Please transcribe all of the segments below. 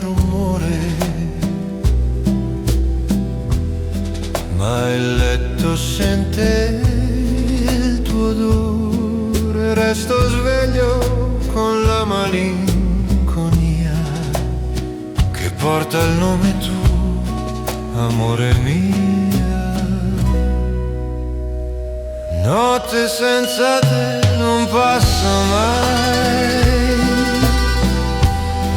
rumore, ma il letto sente il tuo odore. Resto sveglio con la malinconia che porta il nome tuo, amore mia. Notte senza te non passa mai,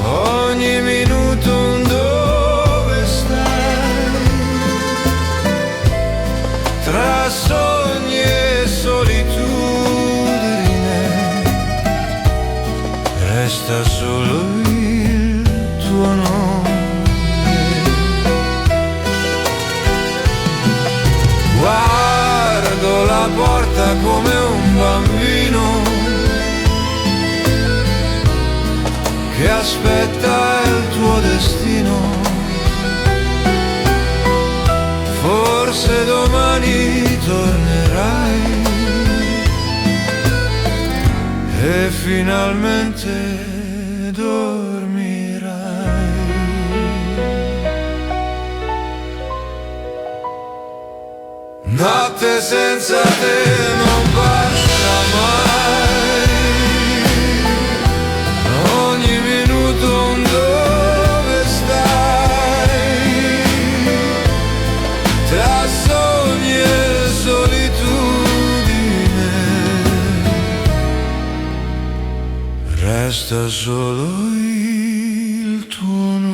ogni minuto un dove stai, tra sogni e solitudine, resta solo il tuo nome. Guardo la porta come un bambino che aspetta il tuo destino. Forse domani tornerai e finalmente dormirai. Notte senza te non passa mai, ogni minuto un dove stai, tra sogni e solitudine, resta solo il tuo nome.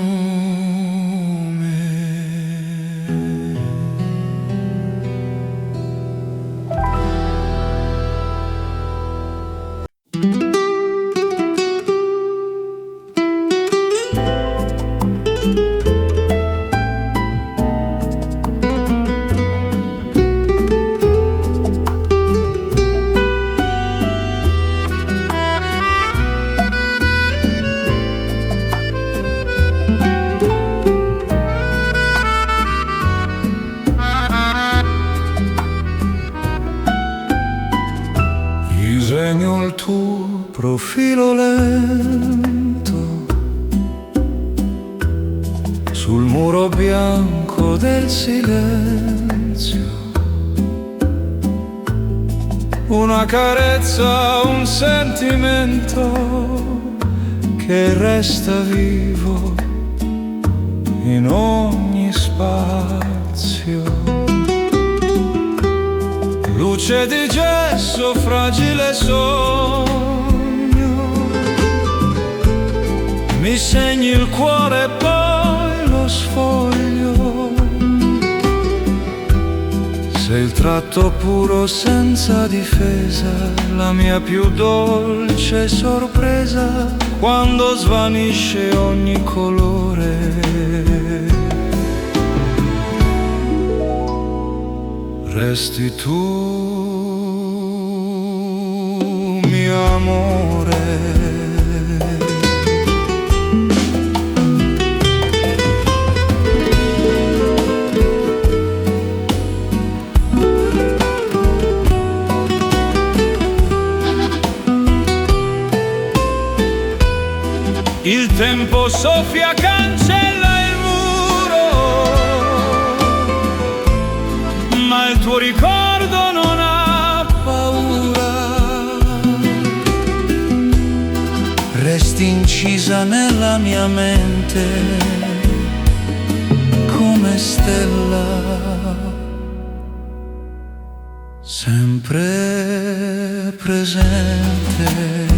Disegno il tuo profilo lento sul muro bianco del silenzio, una carezza, un sentimento che resta vivo in ogni spazio. Luce di gesso, fragile sogno, mi segni il cuore e poi lo sfoglio. Sei il tratto puro senza difesa, la mia più dolce sorpresa, quando svanisce ogni colore. Resti tu, mio amore. Il tempo soffia, cancella il muro, ma il tuo ricordo non ha paura. Resti incisa nella mia mente come stella, sempre presente.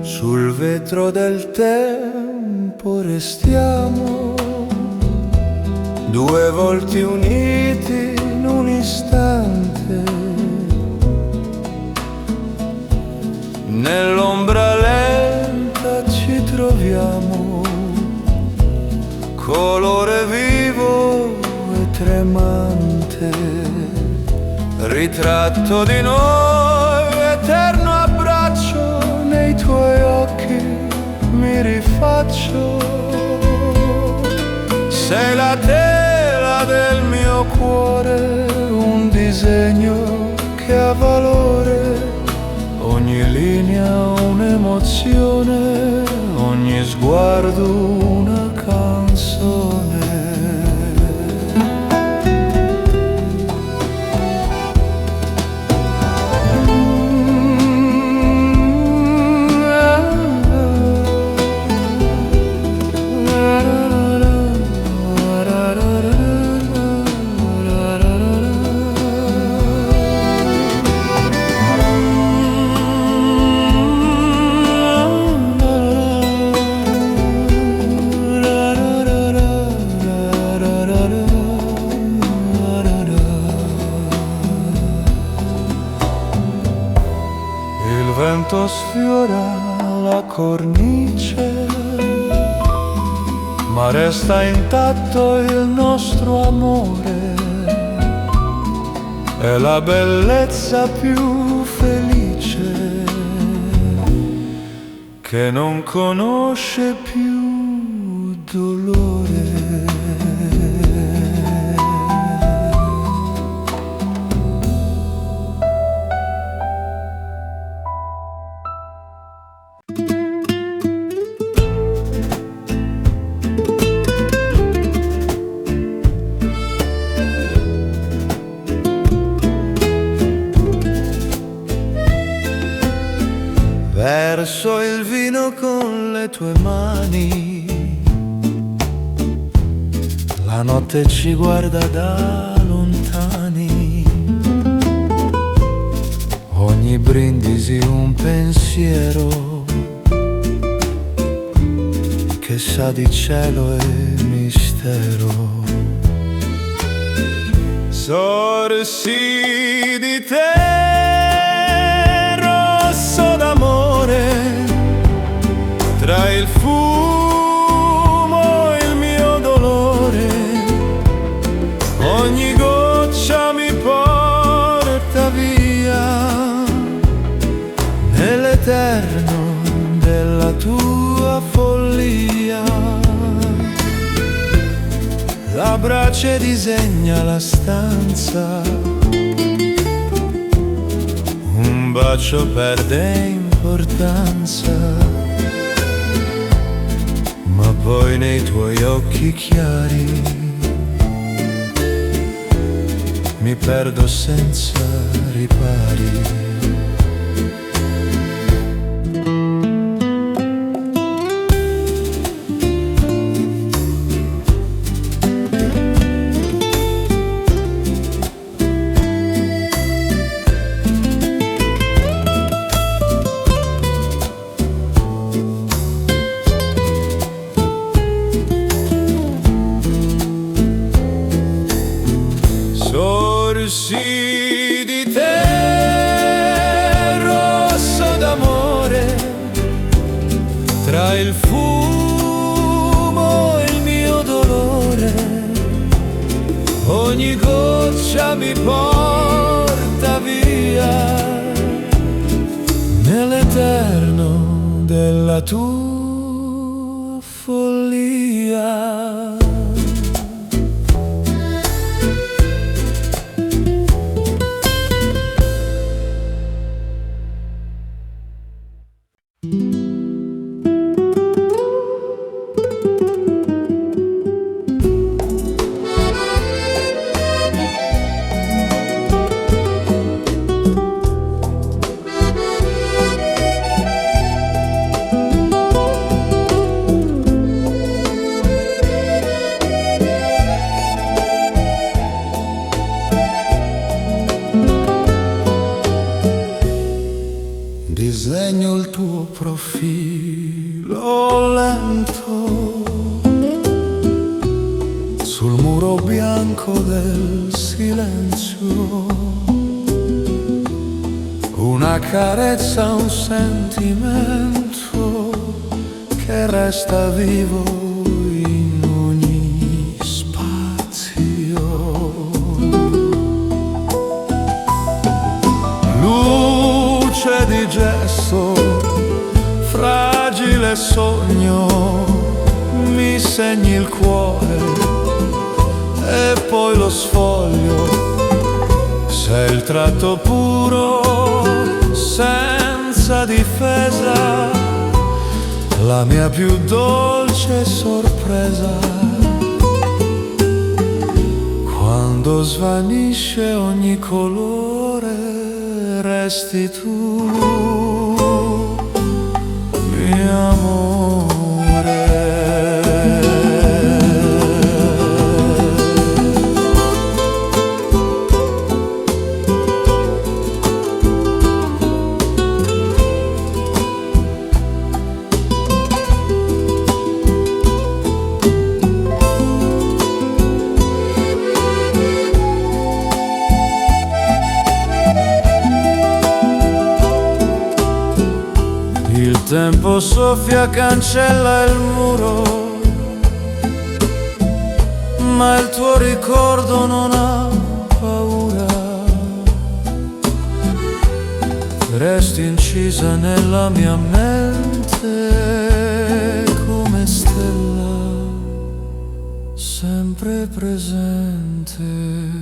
Sul vetro del tempo restiamo, due volti uniti in un istante, nell'ombra lenta ci troviamo, colore vivo e tremante, ritratto di noi, eterno abbraccio, nei tuoi occhi mi rifaccio. Sei la tela del mio cuore, un disegno che ha valore, ogni linea un'emozione, ogni sguardo una canzone. Il vento sfiora la cornice, ma resta intatto il nostro amore. È la bellezza più felice che non conosce più dolore. Verso il vino con le tue mani, la notte ci guarda da lontani, ogni brindisi un pensiero che sa di cielo e mistero. Sorsi di te, rosso d'amore, tra il fumo e il mio dolore, ogni goccia mi porta via nell'eterno della tua follia. La brace disegna la stanza, un bacio perde importanza, ma poi nei tuoi occhi chiari mi perdo senza ripari. Sorsi di te, rosso d'amore, tra il fumo e il mio dolore, ogni goccia mi porta via nell'eterno della tua follia. Disegno il tuo profilo lento sul muro bianco del silenzio, una carezza, un sentimento che resta vivo in ogni spazio. sogno, mi segni il cuore e poi lo sfoglio. Sei il tratto puro, senza difesa, la mia più dolce sorpresa. Quando svanisce ogni colore, resti tu, mio amore. Il tempo soffia, cancella il muro, ma il tuo ricordo non ha paura. Resti incisa nella mia mente come stella, sempre presente.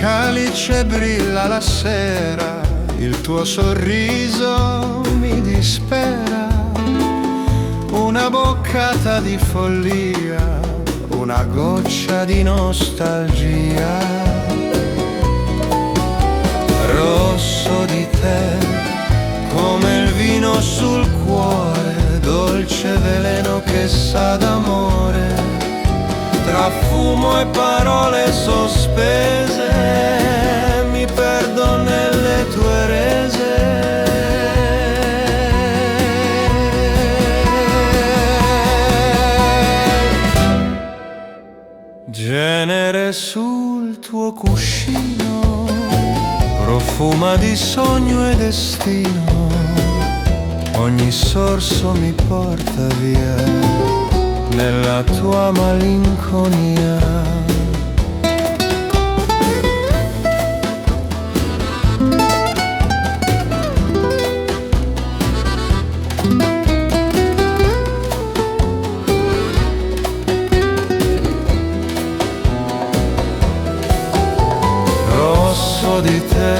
Calice brilla la sera, il tuo sorriso mi dispera, una boccata di follia, una goccia di nostalgia. Rosso di te, come il vino sul cuore, dolce veleno che sa d'amore. Tra fumo e parole sospese mi perdo nelle tue rese. Genere sul tuo cuscino, profuma di sogno e destino, ogni sorso mi porta via nella tua malinconia. Rosso di te,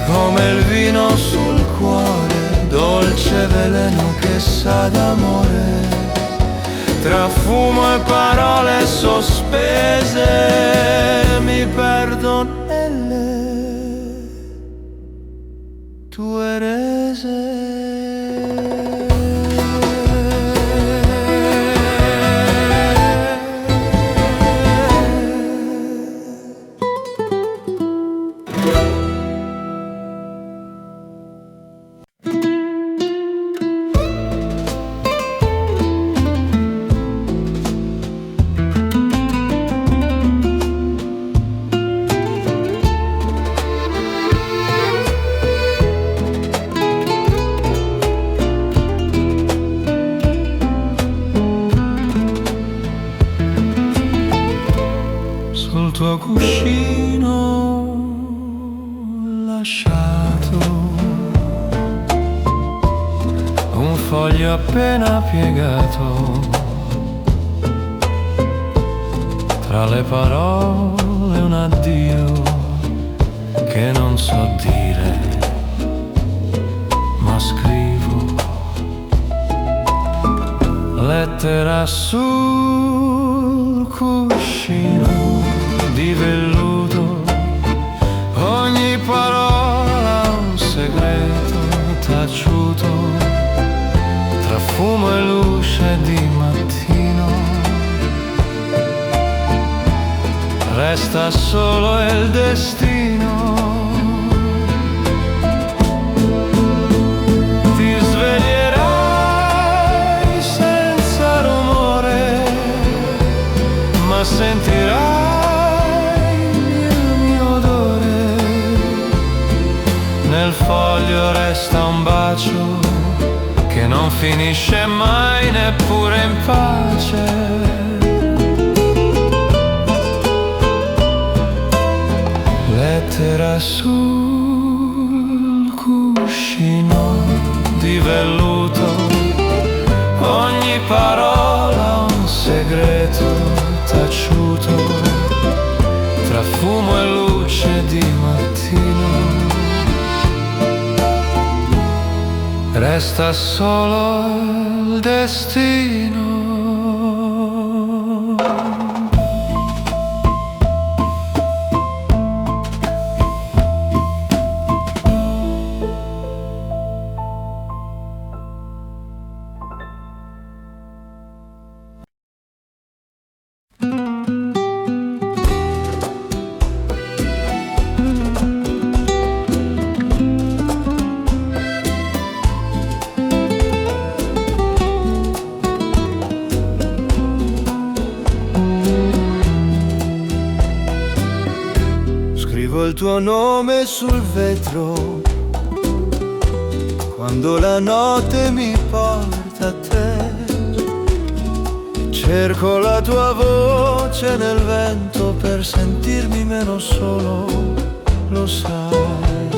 come il vino sul cuore, dolce veleno che sa d'amore. Tra fumo e parole sospese mi perdo nelle tue rese. Sul tuo cuscino lasciato un foglio appena piegato, tra le parole un addio che non so dire, ma scrivo lettera sul cuscino di velluto, ogni parola un segreto taciuto. resta solo il destino. Ti sveglierai senza rumore, ma sentirai il mio odore. Nel foglio resta un bacio che non finisce mai neppure in pace. Lettera sul cuscino di velluto, ogni parola un segreto taciuto, tra fumo e luce di mattino. Resta solo il destino. Il tuo nome sul vetro, quando la notte mi porta a te. Cerco la tua voce nel vento per sentirmi meno solo, lo sai.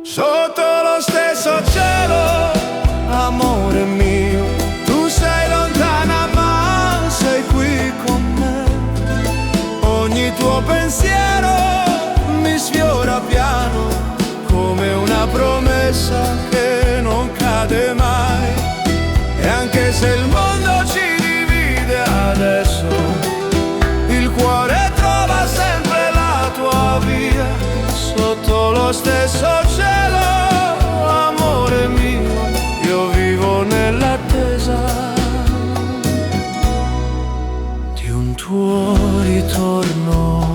Sotto lo stesso cielo, amore mio, tu sei lontana ma sei qui con me. Ogni tuo pensiero mi sfiora piano, come una promessa che non cade mai. E anche se il mondo ci divide adesso, il cuore trova sempre la tua via. Sotto lo stesso cielo, amore mio, io vivo nell'attesa di un tuo ritorno.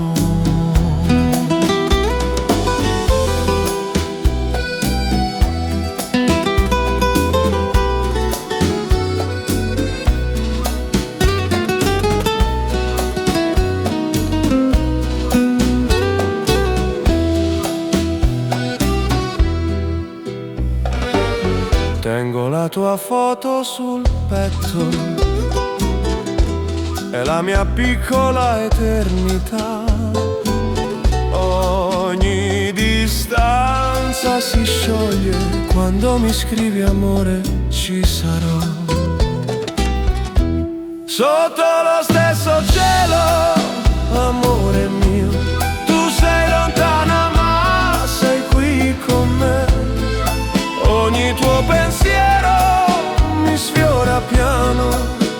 Tengo la tua foto sul petto, è la mia piccola eternità. Ogni distanza si scioglie quando mi scrivi amore, ci sarò. Sotto lo stesso cielo, amore mio, tu sei lontana ma sei qui con me. Ogni tuo pensiero mi sfiora piano,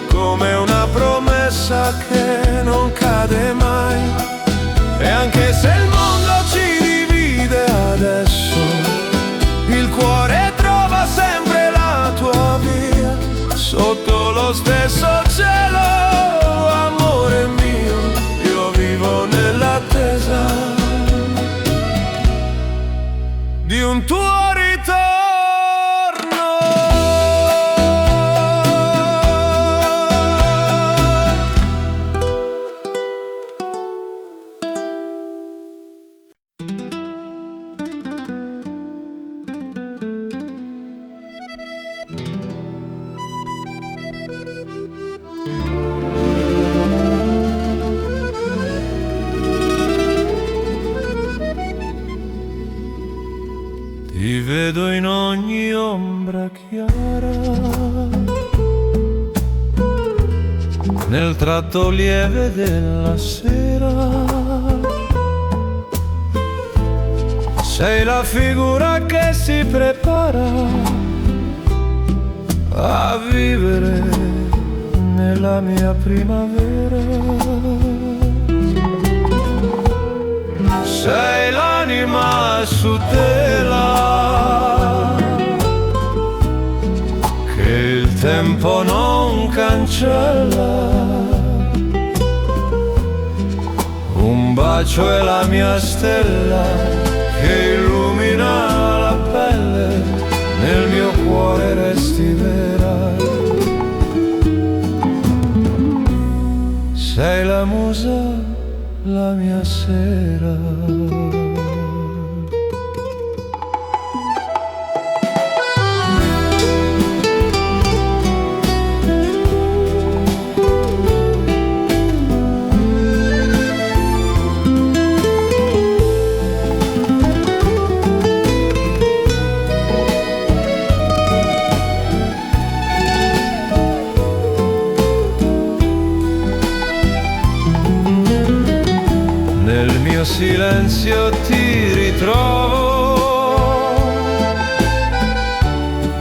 come una promessa che non cade mai. E anche se il mondo ci divide adesso, il cuore trova sempre la tua via. Sotto lo stesso cielo, amore mio, io vivo nell'attesa di un tuo ritorno. Ti vedo in ogni ombra chiara, nel tratto lieve della sera. Sei la figura che si prepara a vivere nella mia primavera. Sei l'anima su tela che il tempo non cancella. bacio è la mia stella che illumina la pelle, nel mio cuore resti vera. Sei la musa, la mia sera. Silenzio ti ritrovo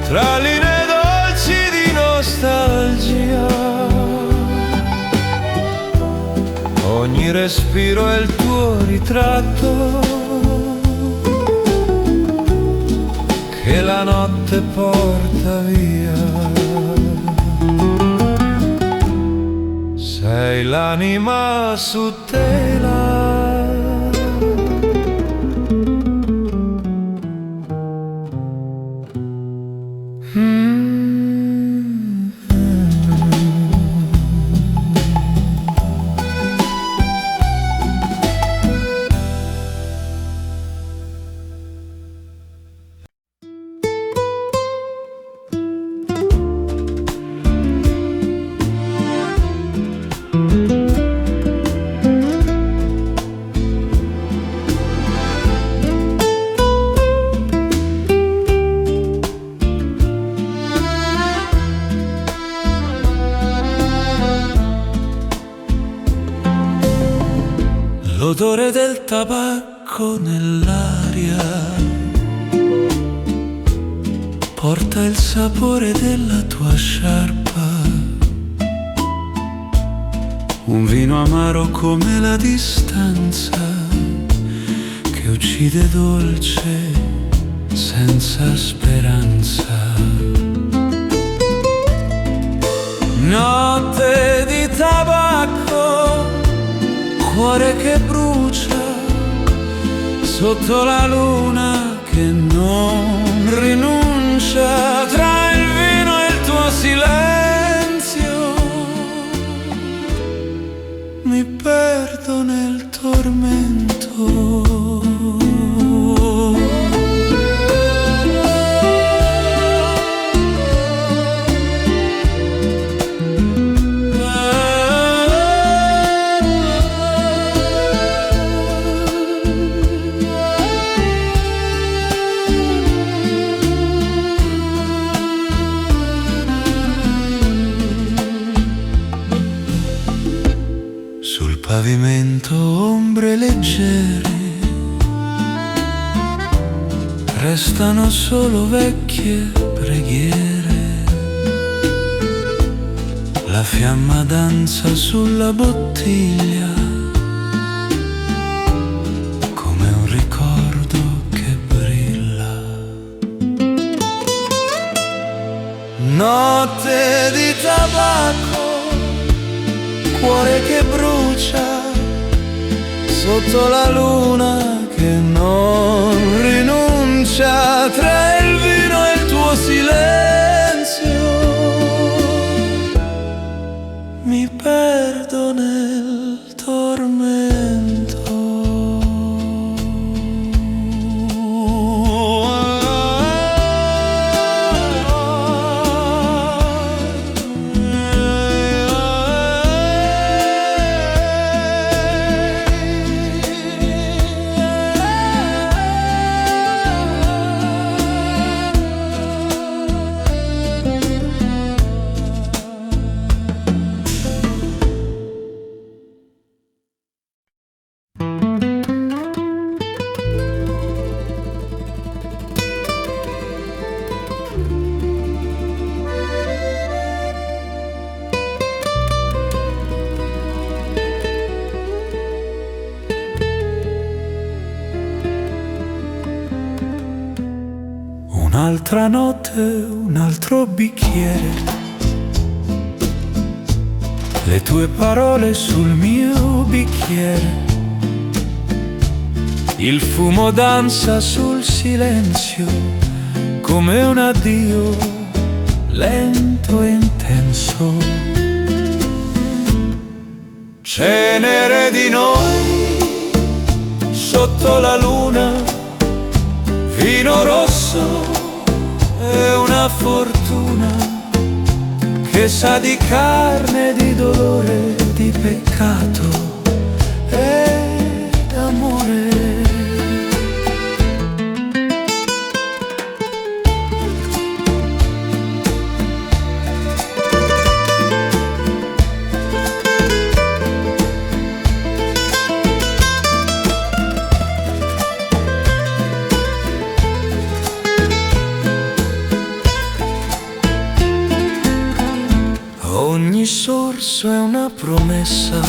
tra linee dolci di nostalgia. Ogni respiro è il tuo ritratto che la notte porta via. Sei l'anima su tela. L'odore del tabacco nell'aria porta il sapore della tua sciarpa, un vino amaro come la distanza che uccide dolce senza speranza. Notte di tabacco, cuore che brucia sotto la luna che non rinuncia, tra il vino e il tuo silenzio mi perdo nel tormento. Pavimento ombre leggere, restano solo vecchie preghiere. La fiamma danza sulla bottiglia come un ricordo che brilla. Notte di tabacco, cuore che brucia sotto la luna che non rinuncia, tra il vino e il tuo silenzio mi perdo nel tormento. Un'altra notte, un altro bicchiere, le tue parole sul mio bicchiere, Il fumo danza sul silenzio come un addio lento e intenso. Cenere di noi sotto la luna, vino rosso è una fortuna che sa di carne, di dolore, di peccato e d'amore. Ogni sorso è una promessa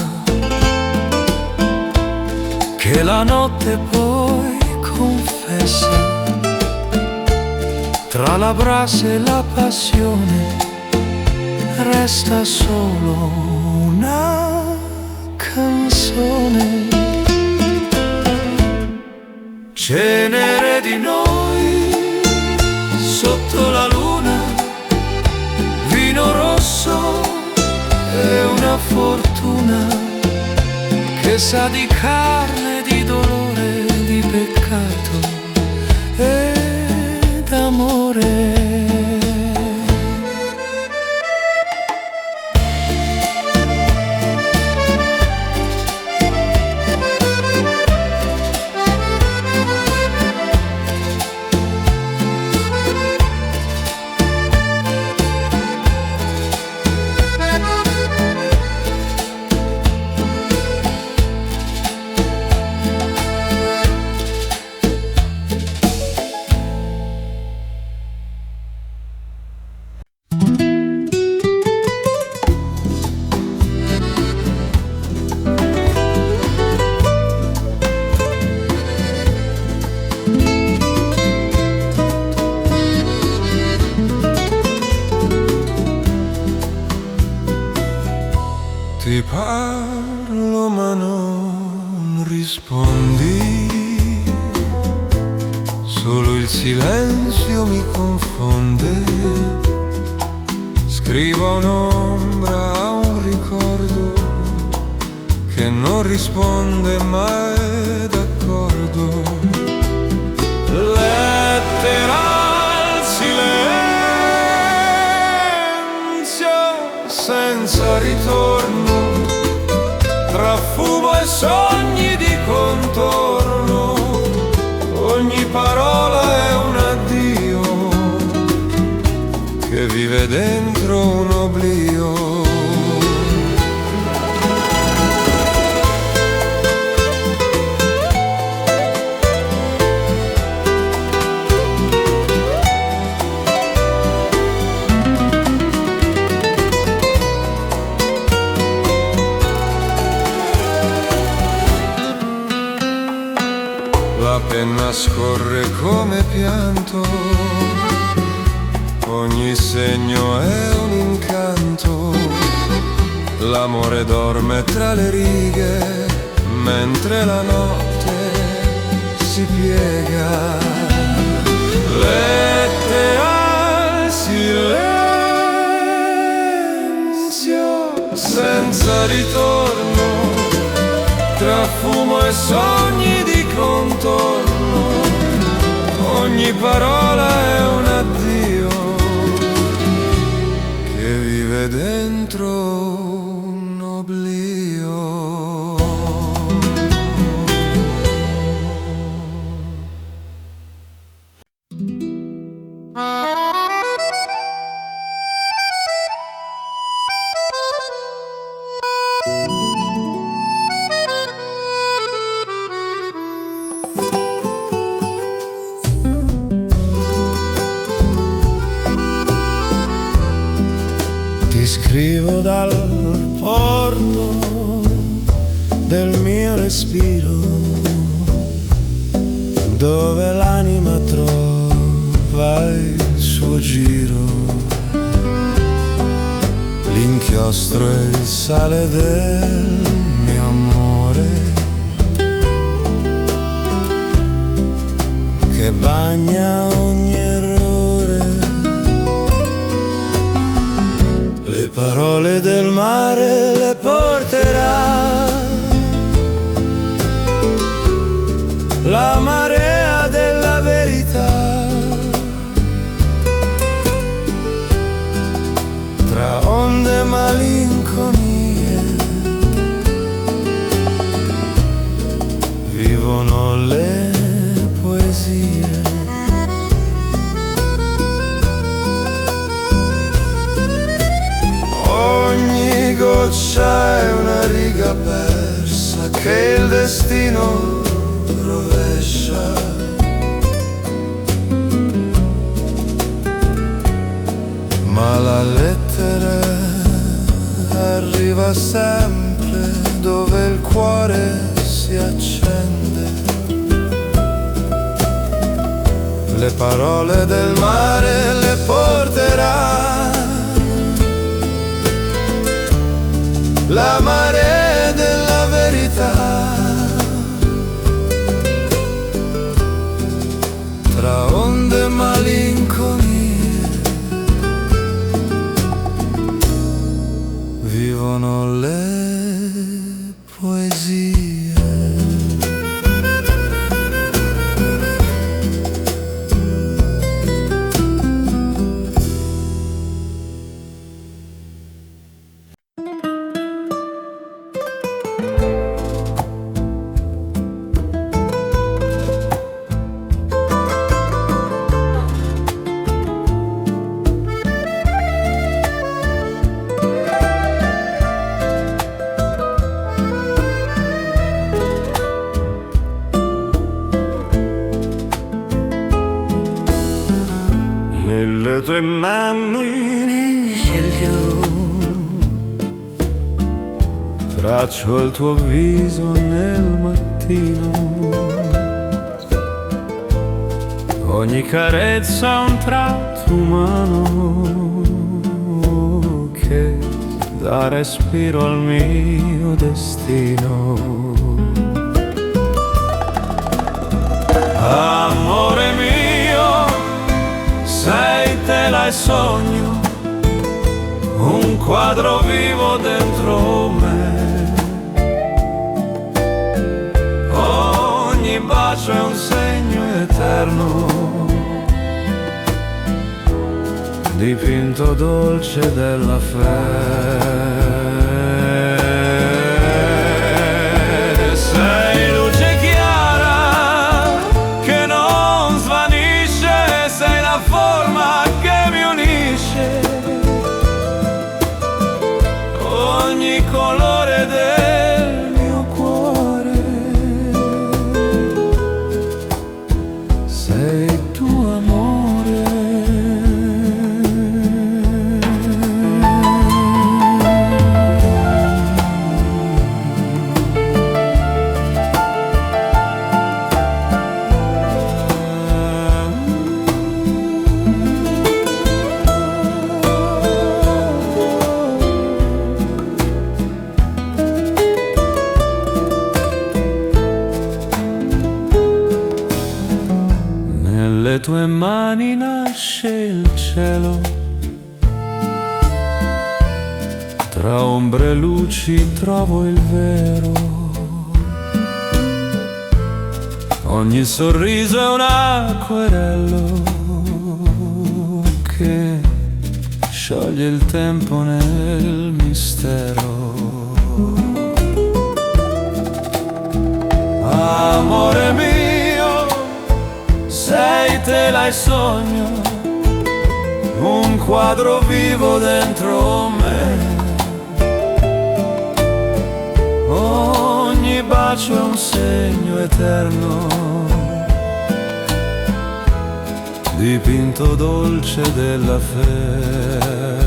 che la notte poi confessa. Tra la brasa e la passione resta solo una canzone. Cenere di noi sotto la luna, vino rosso è una fortuna Che sa di carne, di dolore, di peccato e d'amore. Ti parlo ma non rispondi, solo il silenzio mi confonde. Scrivo un'ombra a un ricordo che non risponde mai d'accordo. Lettera al silenzio senza ritorno, tra fumo e sogni di contorno. Ogni parola è un addio che vive dentro un oblio. La penna scorre come pianto, ogni segno è un incanto. L'amore dorme tra le righe, mentre la notte si piega. Lette al silenzio senza ritorno, tra fumo e sogni di contorno. Ogni parola è un addio che vive dentro un oblio. Ti scrivo dal porto del mio respiro, dove l'anima trova il suo giro. L'inchiostro è il sale del mio amore, che il destino rovescia. Ma la lettera arriva sempre dove il cuore si accende. Le parole del mare le porterà la marea della verità. Tra onde e malinconie vivono le poesie. Nelle tue mani sceglierò, traccio il tuo viso nel mattino, ogni carezza un tratto umano che dà respiro al mio destino. Amore mio, sei tela e sogno, un quadro vivo dentro me. Ogni bacio è un segno eterno, dipinto dolce della fede. Sei luce chiara che non svanisce, sei la forma che mi unisce, ogni colore del mio cuore. Sei tu amore. Nelle tue mani nasce il cielo, tra ombre e luci trovo il vero. Ogni sorriso è un acquerello che scioglie il tempo nel mistero. Amore mio, sei tela e sogno, un quadro vivo dentro me. Ogni bacio è un segno eterno, dipinto dolce della fede.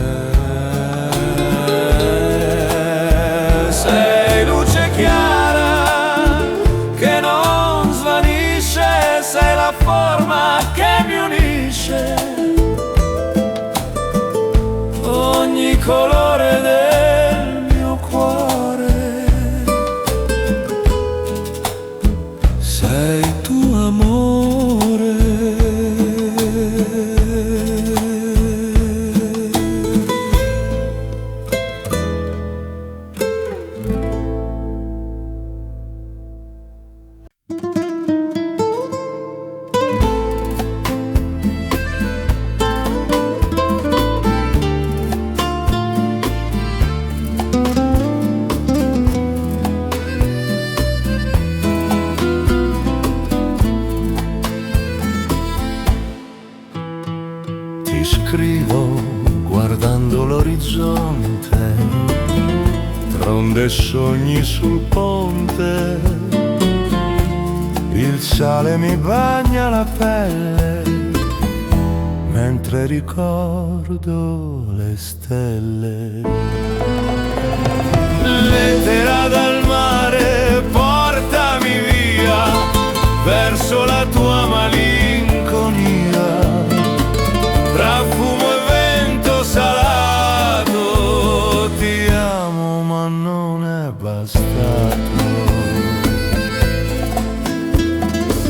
Sei luce chiara che non svanisce, sei la forma che mi unisce, ogni colore del mio cuore. Sei tu amore. Scrivo guardando l'orizzonte, onde sogni sul ponte, il sale mi bagna la pelle, mentre ricordo le stelle. Lettera dal mare, portami via, verso la tua malinconia, tra fumo e vento salato, ti amo ma non è bastato.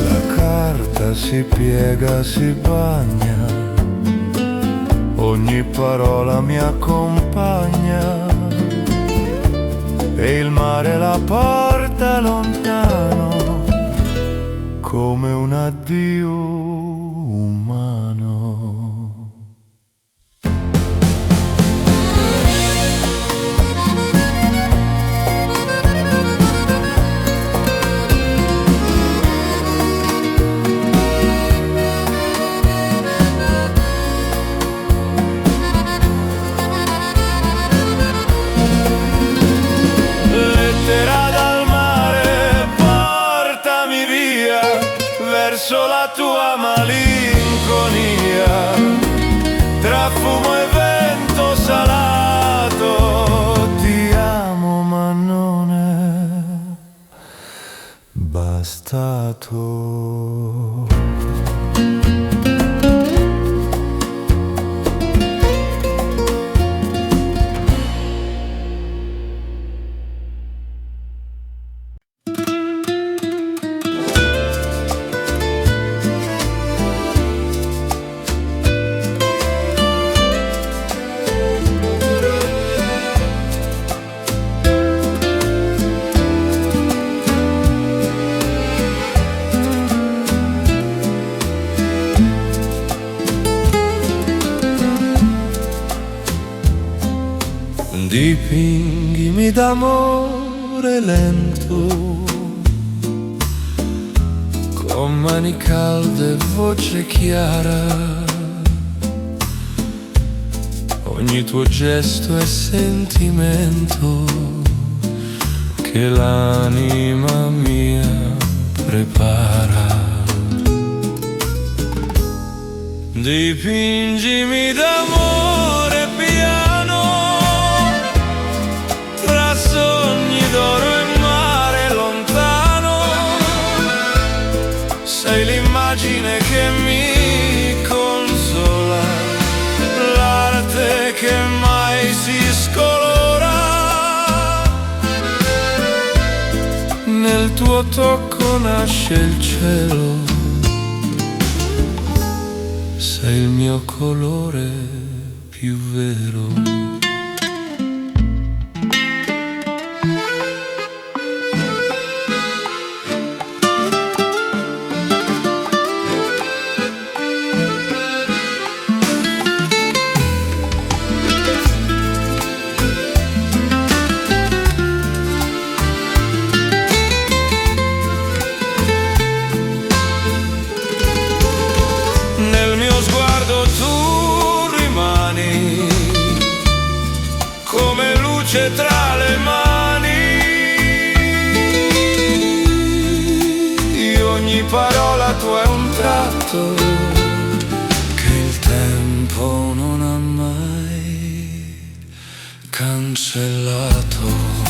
La carta si piega, si bagna, ogni parola mi accompagna, e il mare la porta lontano, come un addio umano. Lettera dal mare, portami via, verso la tua malinconia, tra fumo e vento salato, ti amo ma non è bastato. Dipinghimi d'amore lento, con mani calde e voce chiara, ogni tuo gesto è sentimento che l'anima mia prepara. Dipingimi d'amore piano, tra sogni d'oro e mare lontano, sei l'immagine che mi consola, l'arte che mai si scolora, nel tuo tocco nasce il cielo, sei il mio colore più vero. Nel mio sguardo tu rimani come luce tra le mani, ogni parola tua è un tratto che il tempo non ha mai cancellato.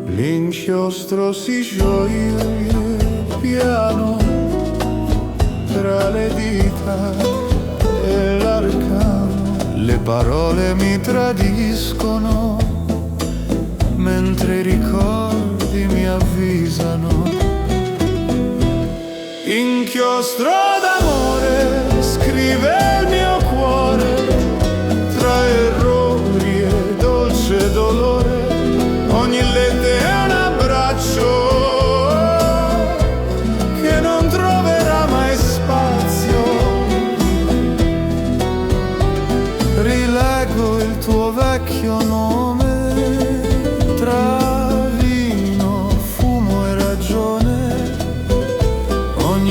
L'inchiostro si scioglie piano tra le dita e l'arcano, le parole mi tradiscono mentre i ricordi mi avvisano. Inchiostro d'amore scrive il mio cuore tra errori e dolce dolore, ogni lettera è un abbraccio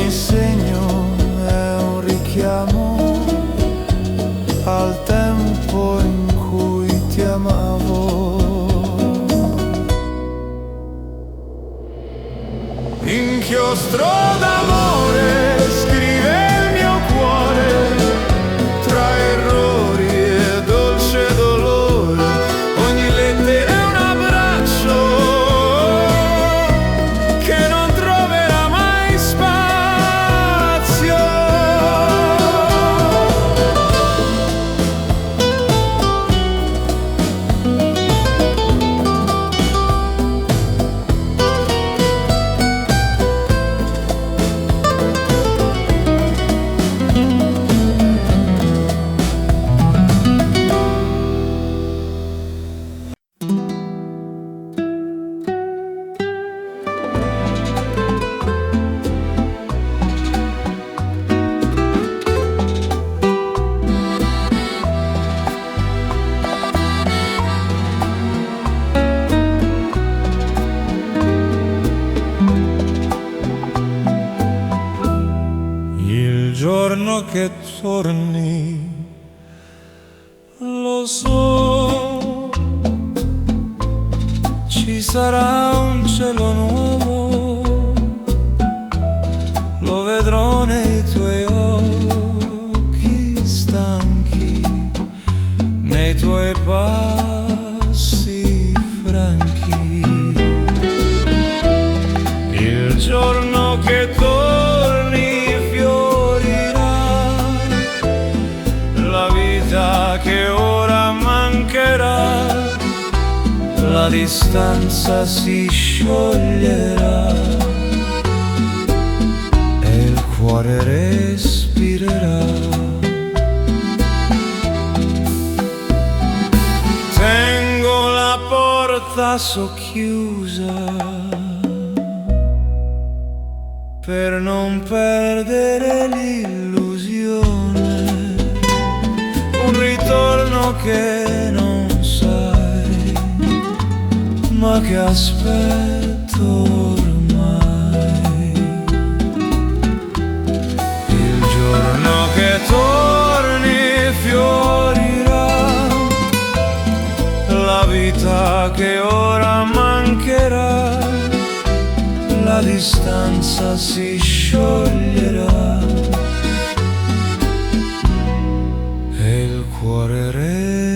ogni segno è un richiamo al tempo in cui ti amavo. Inchiostro d'amore scrive il mio cuore, tra errori e dolce dolore, ogni lettera è un abbraccio che non troverà mai spazio. Il giorno che torni, lo so, ci sarà un cielo nuovo, lo vedrò nei tuoi occhi stanchi, nei tuoi passi franchi. Il giorno che torni fiorirà la vita che ora mancherà, la distanza si scioglierà e il cuore respirerà. Tengo la porta socchiusa per non perdere l'illusione, un ritorno che non sai, ma che aspetto ormai. Il giorno che torni fiorirà la vita che ora mancherà, la distanza si scioglierà e il cuore respirerà.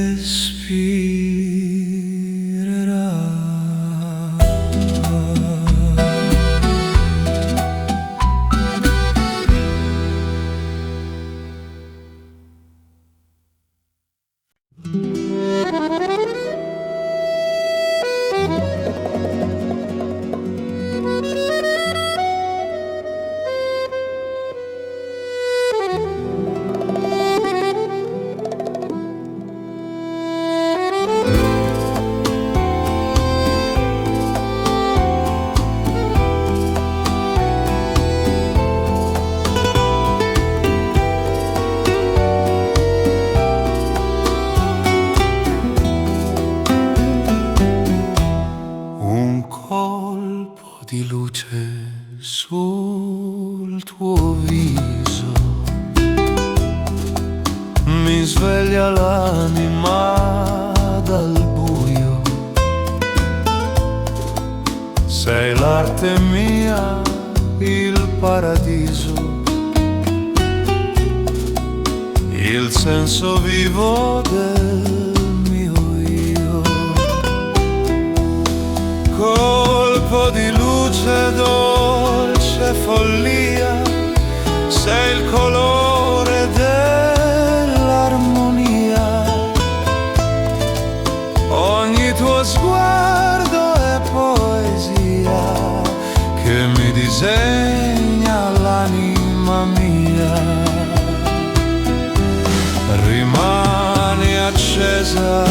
Un colpo di luce sul tuo viso mi sveglia l'anima dal buio. Sei l'arte mia, il paradiso, il senso vivo del mio io. Colpo di luce, dolce follia, sei il colore dell'armonia. Ogni tuo sguardo è poesia che mi disegna l'anima mia. Rimani accesa,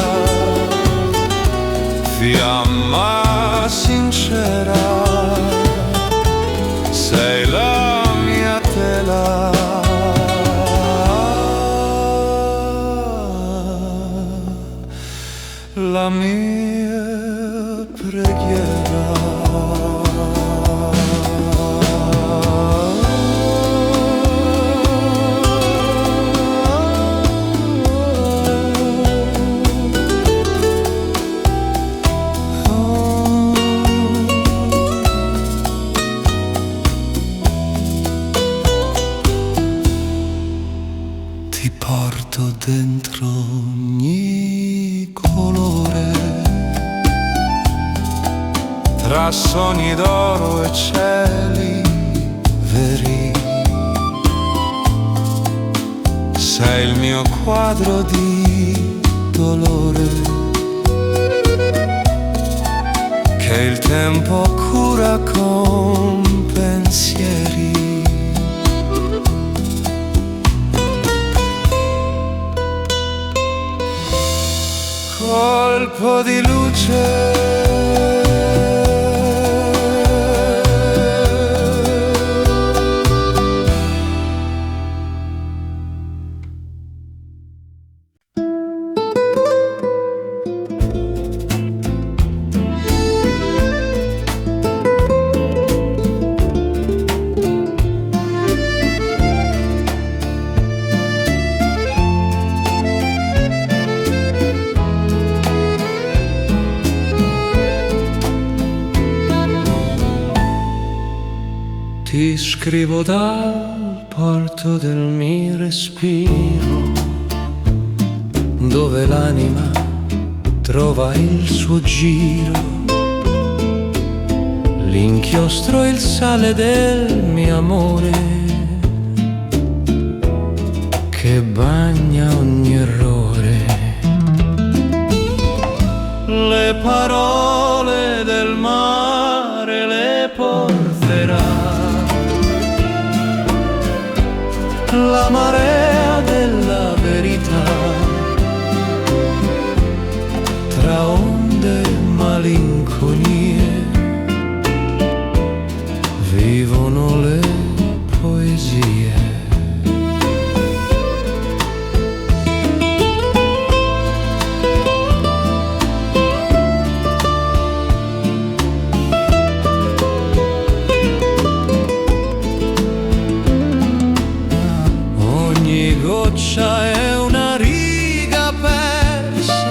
fiamma sincera, sei la mia tela. La mia preghiera. ti porto dentro ogni colore, tra sogni d'oro e cieli veri. Sei il mio quadro di dolore che il tempo cura con pensieri. Colpo di luce, ti scrivo dal porto del mio respiro, dove l'anima trova il suo giro. L'inchiostro e il sale del mio amore che bagna ogni errore. Le parole del mare le porterà la marea della verità, tra onde e malinconie vivono le poesie. È una riga persa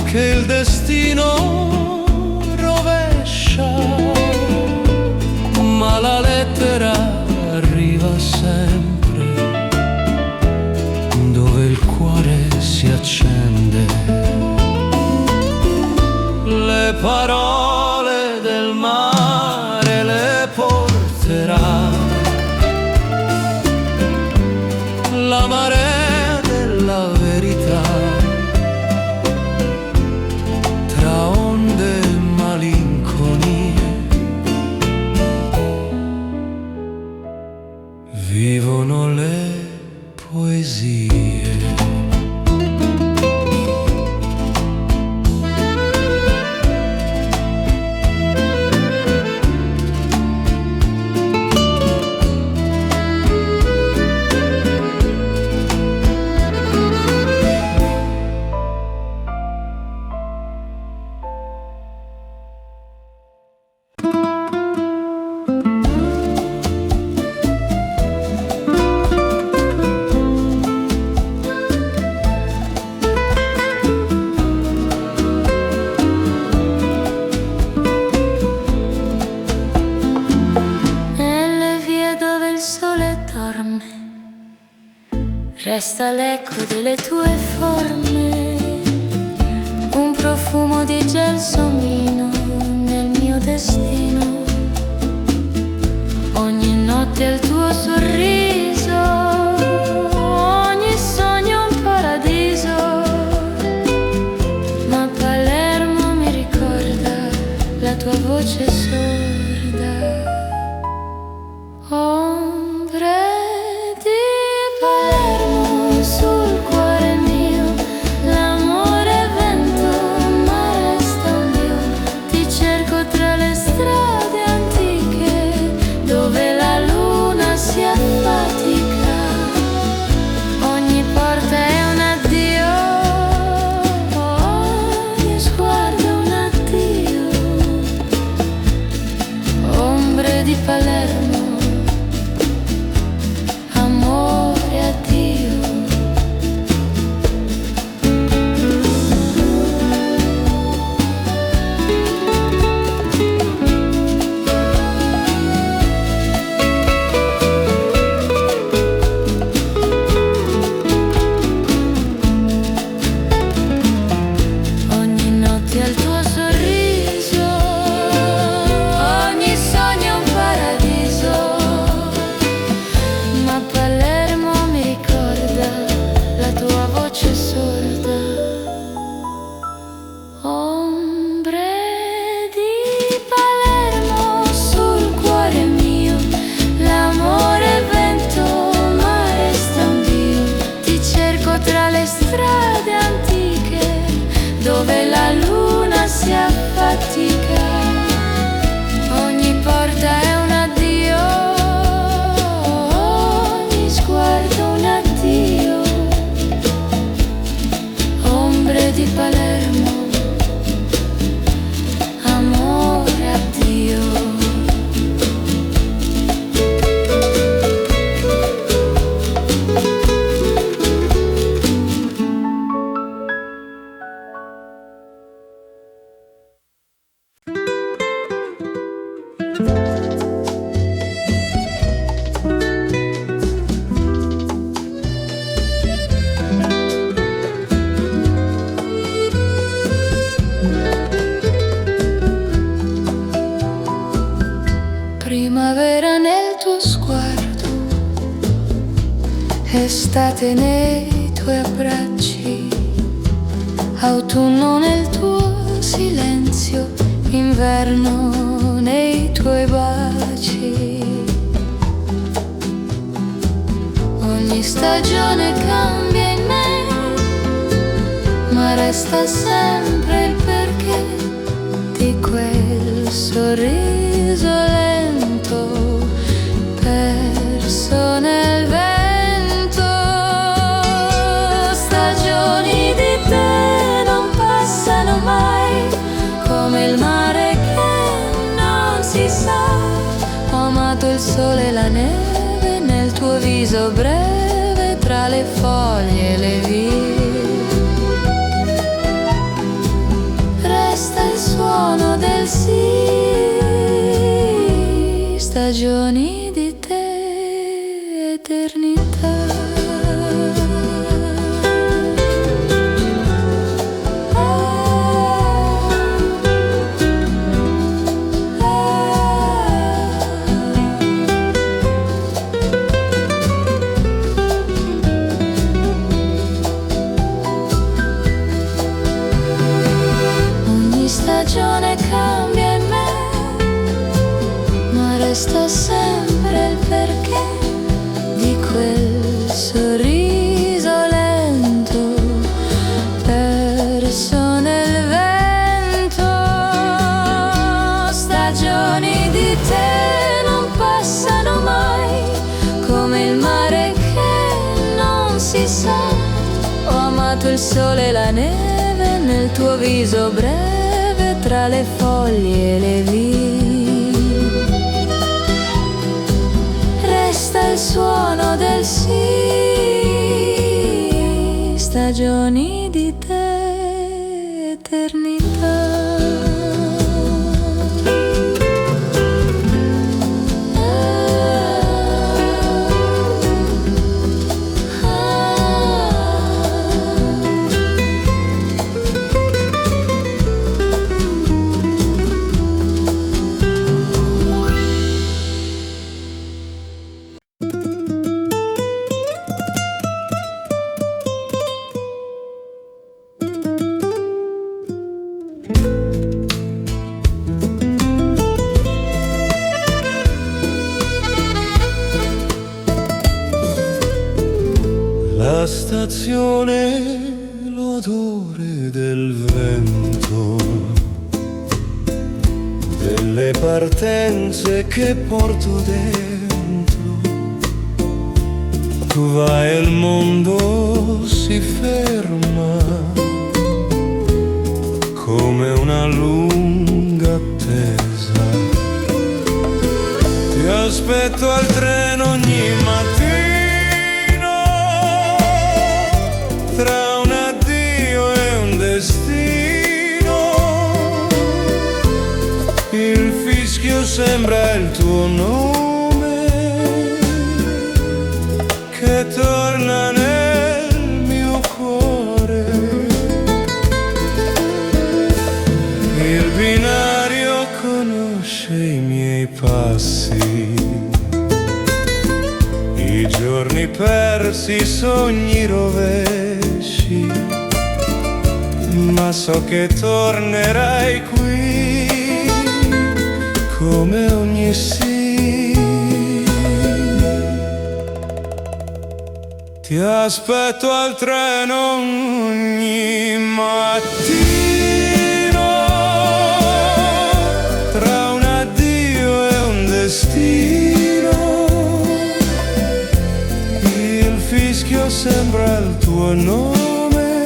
che il destino rovescia, ma la lettera arriva sempre dove il cuore si accende. Le parole del mare le porterà la marea della verità, tra onde e malinconie vivono le poesie. Resta l'eco delle tue forme, un profumo di gelsomino nel mio destino. Ogni notte il tuo sorriso, ogni sogno un paradiso, ma Palermo mi ricorda la tua voce sorda. Ombre sul cuore mio, l'amore è vento, ma resta un Dio. Ti cerco tra le strade antiche, dove la luna tuo sguardo, estate nei tuoi abbracci, autunno nel tuo silenzio, inverno nei tuoi baci. Ogni stagione cambia in me, ma resta sempre il perché di quel sorriso lento perso nel vento. Stagioni di te non passano mai, come il mare che non si sa. Ho amato il sole e la neve nel tuo viso breve, tra le foglie e le vie. Resta il suono del sì, stagioni di te, eternità. Stagione cambia in me, ma resta sempre il perché di quel sorriso lento perso nel vento. Stagioni di te non passano mai, come il mare che non si sa. Ho amato il sole e la neve nel tuo viso breve, tra le foglie e le vie. Resta il suono del sì, stagioni di te, eternità. La stazione, l'odore del vento, delle partenze che porto dentro. Tu vai e il mondo si ferma, come una lunga attesa. Ti aspetto al treno ogni mattina, tra un addio e un destino. Il fischio sembra il tuo nome, che torna nel mio cuore. Il binario conosce i miei passi, i giorni persi, i sogni rovesci, ma so che tornerai qui, come ogni sì. Ti aspetto al treno ogni mattino, tra un addio e un destino. Il fischio sembra il tuo nome,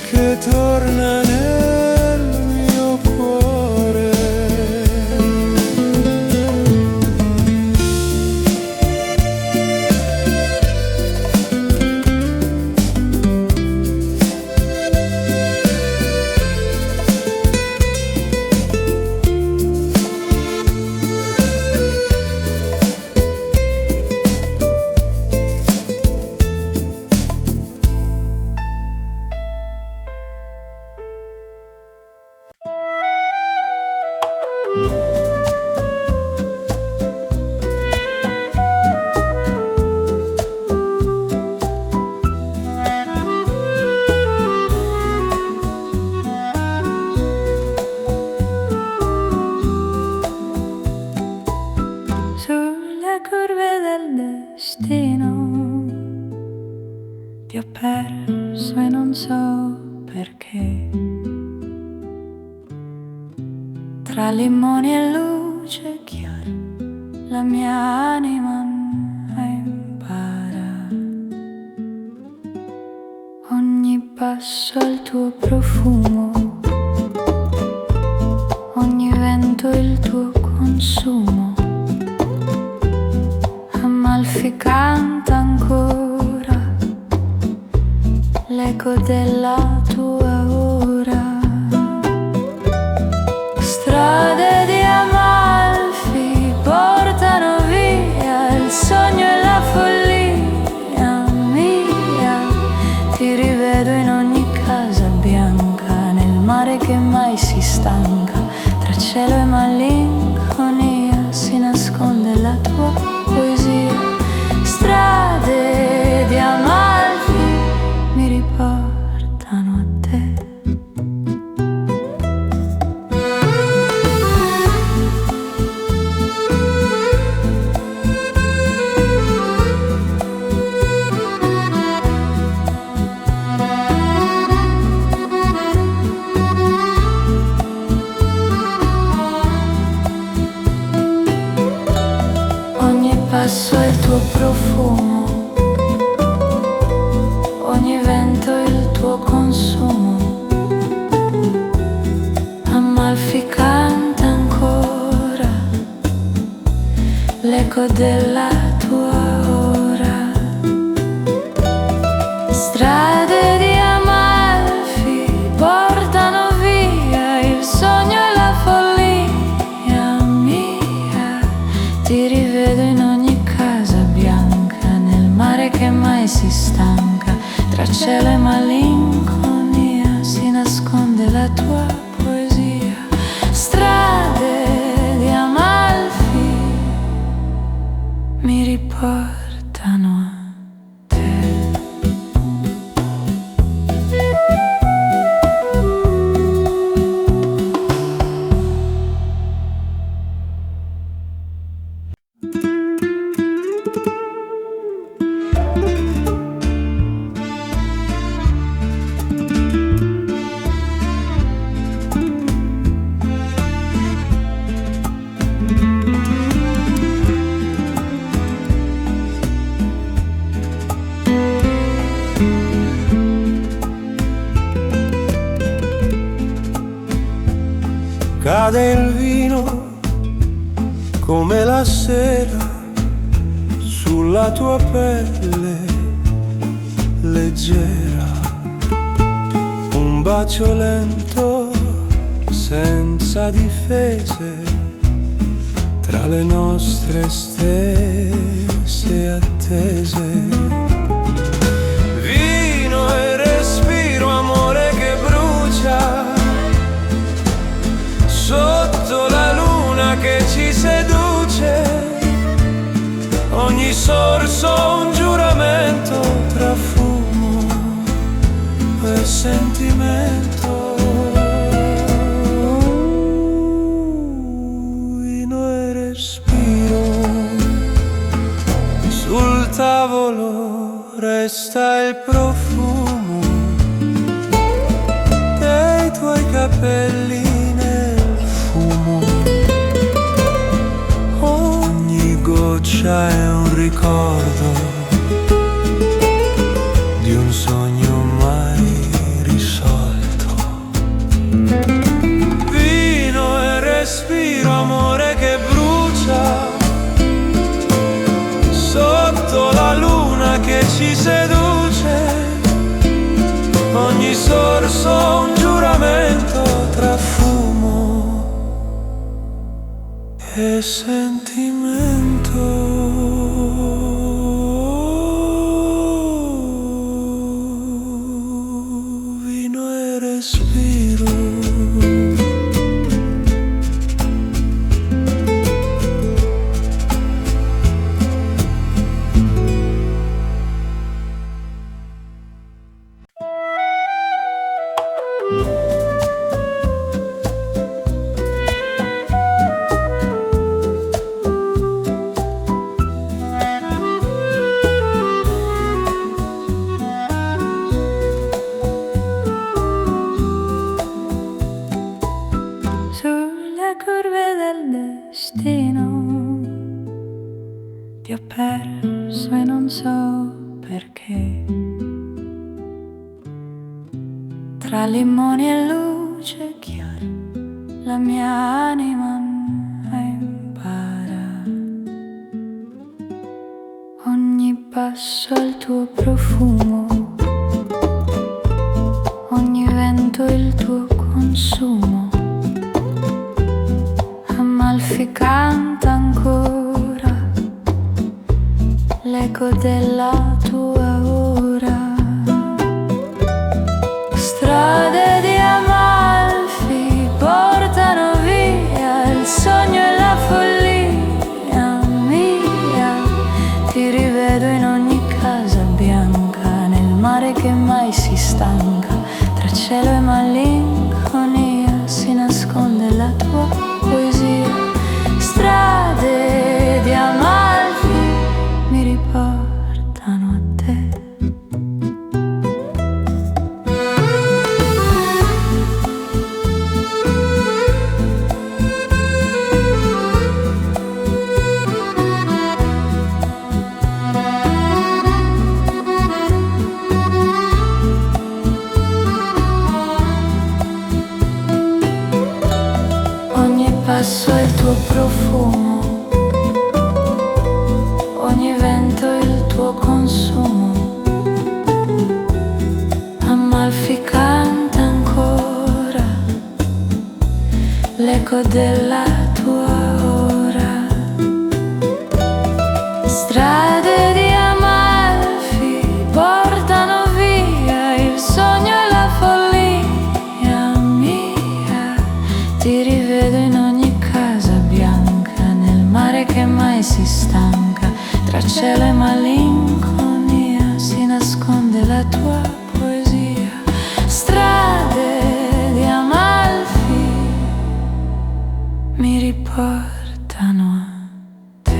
che torna nel mio cuore. curve del destino. Ti ho perso e non so perché. Tra limoni e luce chiara la mia anima impara. Ogni passo il tuo profumo, ogni vento il tuo consumo. Amalfi canta ancora l'eco della tua ora. Strade di Amalfi portano via il sogno e la follia mia. Ti rivedo in ogni casa bianca, nel mare che mai si stanca. Tra cielo e malinconia si nasconde la tua poesia. Strade di Amalfi mi riportano a te. Ogni passo è il tuo profumo, ogni vento il tuo consumo. Amalfi canta ancora l'eco della tua ora. Strade di Amalfi portano via il sogno e la follia mia. Ti rivedo in ogni casa bianca, nel mare che mai si stanca. Tra cielo e malinconia si nasconde la tua poesia. Strade di Amalfi mi riportano a te. Cade il vino come la sera sulla tua pelle leggera. Un bacio lento senza difese tra le nostre stesse attese. Vino e respiro, amore che brucia sotto la luna che ci seduce. Ogni sorso un giuramento tra fumo e sentimento. Vino e respiro, sul tavolo resta il profumo dei tuoi capelli. Goccia è un ricordo di un sogno mai risolto. Vino e respiro, amore che brucia sotto la luna che ci seduce. Ogni sorso un giuramento tra fumo e sentimento. Vino e respiro. Ti ho perso e non so perché. Tra limoni e luce chiara la mia anima impara. Ogni passo al tuo profumo, ogni vento il tuo consumo. Amalfi canta ancora l'eco della tua ora. Strade di Amalfi portano via il sogno e la follia mia. Ti rivedo in ogni casa bianca, nel mare che mai si stanca. Tra cielo e malinconia si nasconde la tua poesia. Strade di Amalfi mi riportano a te. Ogni passo è il tuo profumo, ogni vento il tuo consumo. Amalfi canta ancora l'eco della tua ora. Strade di Amalfi portano via il sogno e la follia mia. Ti rivedo in ogni casa bianca, nel mare che mai si stanca. Tra cielo e malinconia si nasconde la tua poesia. Strade di Amalfi mi riportano a te.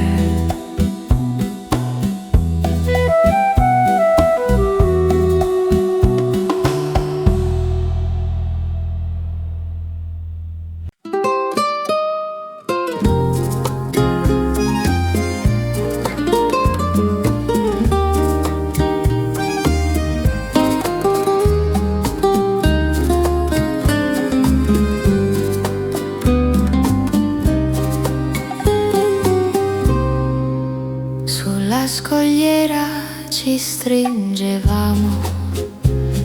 Sulla scogliera ci stringevamo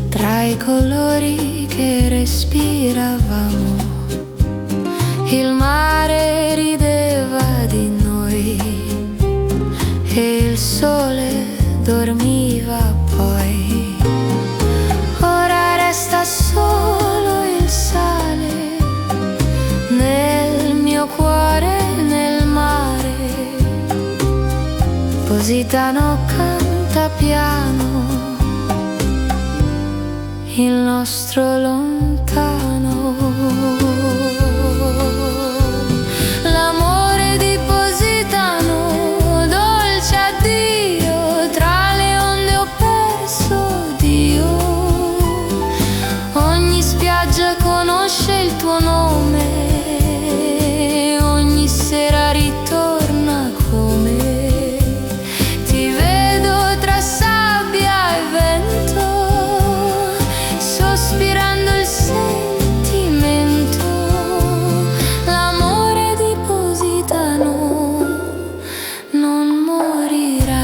tra i colori che respiravamo. Il mare rideva di noi e il sole dormiva poi. Ora resta solo il sale nel mio cuore, nel mare. Positano canta piano il nostro lontano. L'amore di Positano, dolce addio, tra le onde ho perso Dio. Ogni spiaggia conosce il tuo nome, ogni sera ritorna come. Ti vedo tra sabbia e vento, sospirando il sentimento. L'amore di Positano non morirà.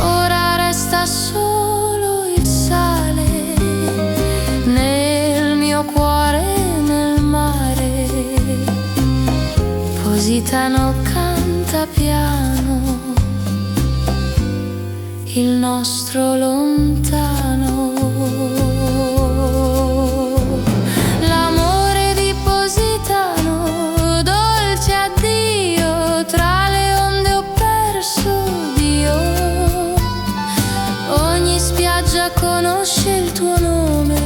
Ora resta solo il sale nel mio cuore, nel mare. Positano canta piano il nostro lontano. L'amore di Positano, dolce addio, tra le onde ho perso Dio. Ogni spiaggia conosce il tuo nome,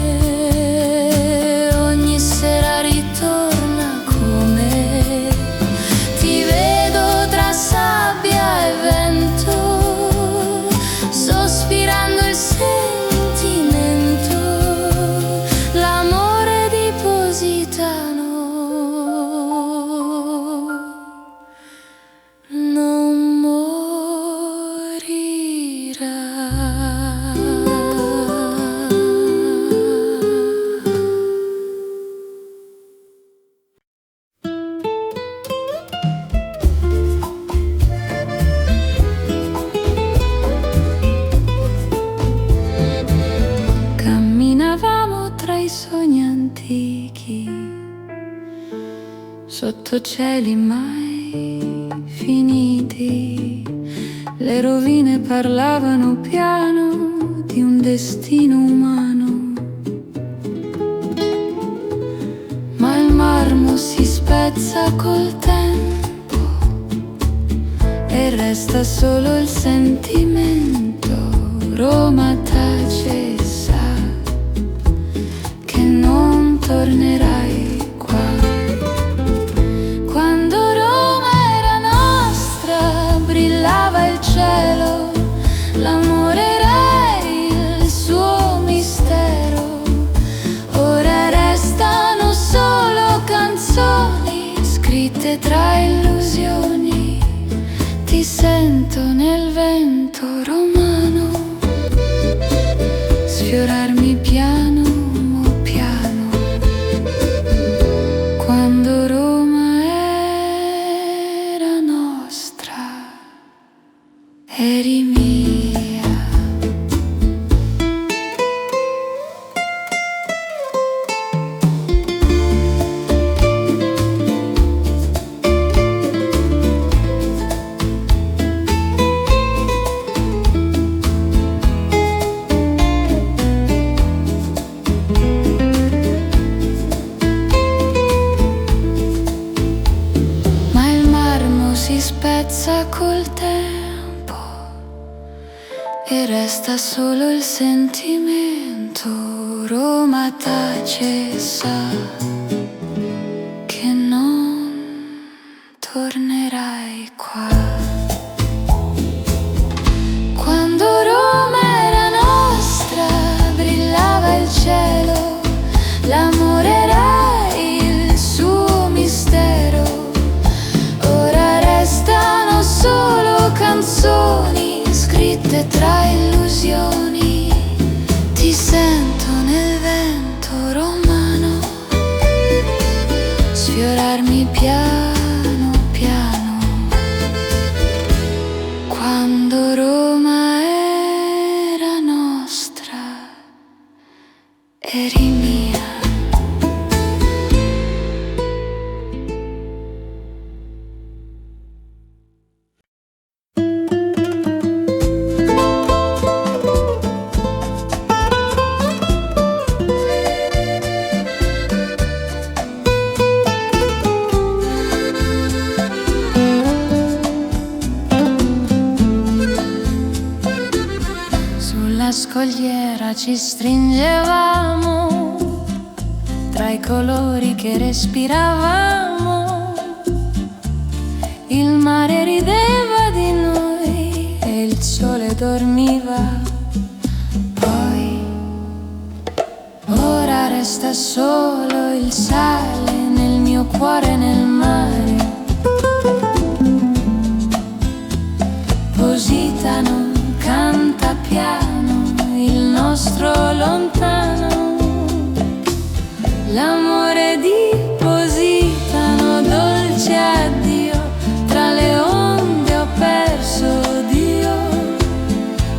sogni antichi, sotto cieli mai finiti. Le rovine parlavano piano di un destino umano, ma il marmo si spezza col tempo e resta solo il sentimento. Roma tace, sa che non tornerai qua. Quando Roma era nostra, brillava il cielo, l'amore era il suo mistero. Ora restano solo canzoni scritte tra illusioni. Ti sento nel vento romano sfiorarmi piano piano. Quando Roma era nostra, eri mia. Si spezza col tempo e resta solo il sentimento. Roma tace, sa che non tornerai qua. Quando Roma era nostra, brillava il cielo, l'amore era il suo mistero. Restano solo canzoni scritte tra illusioni. Ti sento nel vento romano sfiorarmi piano piano. Quando Roma era nostra, eri mia. Sulla scogliera ci stringevamo tra i colori che respiravamo. Il mare rideva di noi e il sole dormiva. Poi ora resta solo il sale nel mio cuore, nel mare. Positano canta piano il nostro lontano. L'amore di Positano, dolce addio. Tra le onde ho perso Dio.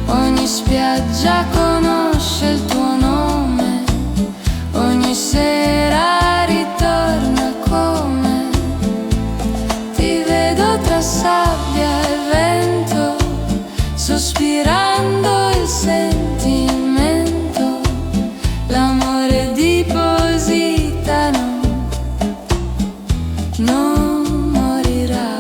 Ogni spiaggia conosce il tuo nome. Ogni sera ritorna come. Ti vedo tra sabbia e vento, sospirando il sentimento. L'amore di Positano non morirà.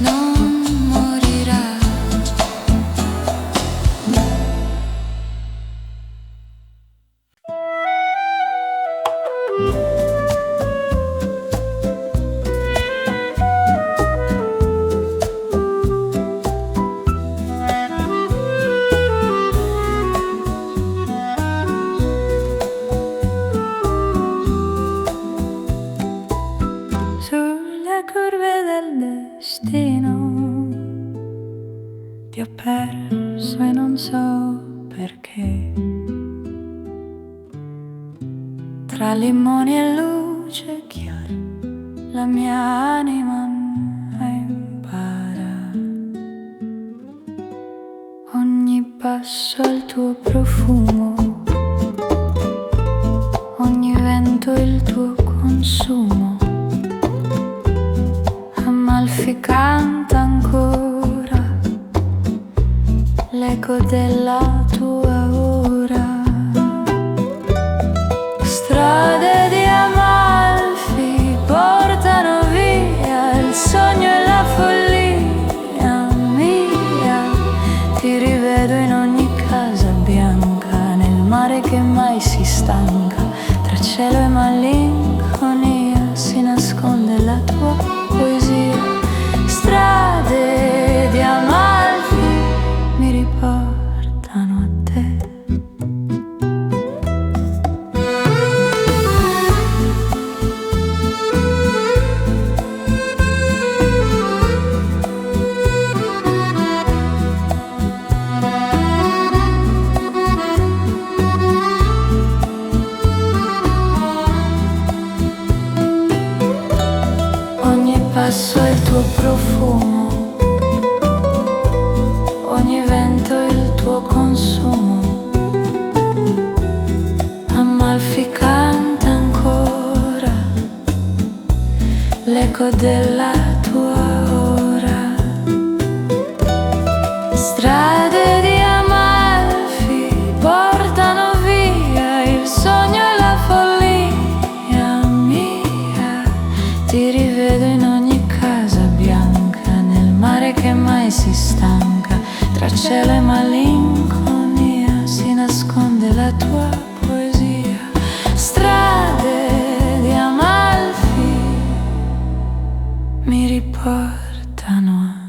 non morirà. Sulle curve del destino ti ho perso e non so perché. Tra limoni e luce chiara la mia anima impara. Ogni passo al tuo profumo, ogni vento il tuo consumo. Amalfi canta ancora l'eco della tua ora. Strade di Amalfi portano via il sogno e la follia mia. Ti rivedo in ogni casa bianca, nel mare che mai si stanca. Tra cielo e malinconia si nasconde la tua poesia. Strade di Amalfi mi riportano a te. Ogni passo è il tuo profumo, ogni vento il tuo consumo. Amalfi canta ancora l'eco della tua ora. Strade di Amalfi portano via il sogno e la follia mia. Ti rivedo in ogni casa bianca, nel mare che mai si stanca. Tra cielo e malinconia si nasconde la tua poesia. Strade di Amalfi mi riportano a